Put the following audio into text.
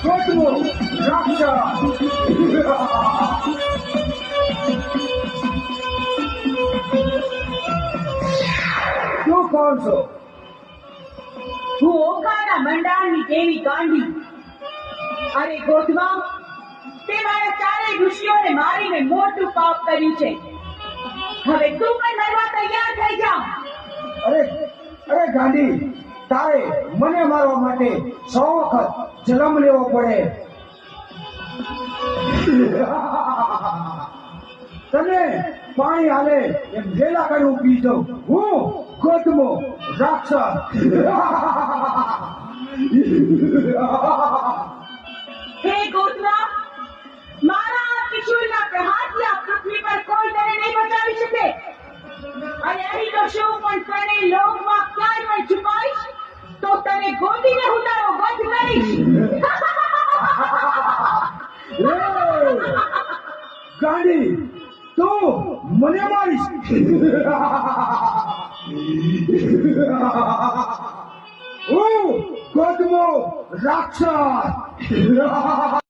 ગોતવો રાક્ષસ. તું કોણ છો? હું ઓખાના મંડાણની દેવી ગાંડી. અરે ગોધવા, તે મારા ચારેય ઋષિઓને મારીને મોટું પાપ કર્યું છે. હવે તું પણ મરવા તૈયાર થઈ જા. અરે અરે ગાંડી, તારે મને મારવા માટે 100 વખત જન્મ લેવો પડે. તને પાણી હાલે એમ વેલા કરી પી જાઉં. હું ગોતમો રાક્ષસ. હે ગોધવા, મારા આ કિશોરના પ્રહારથી આ પૃથ્વી પર કોઈ તને નહીં બચાવી શકે. અને અહીં તો શું પણ તને લોકમાં ક્યાંય પણ છુપાઈશ તો તને ગોતીને હું તારો વધ કરીશ. ગાંડી, તું મને મારીશ? હું ગોતમો રાક્ષસ.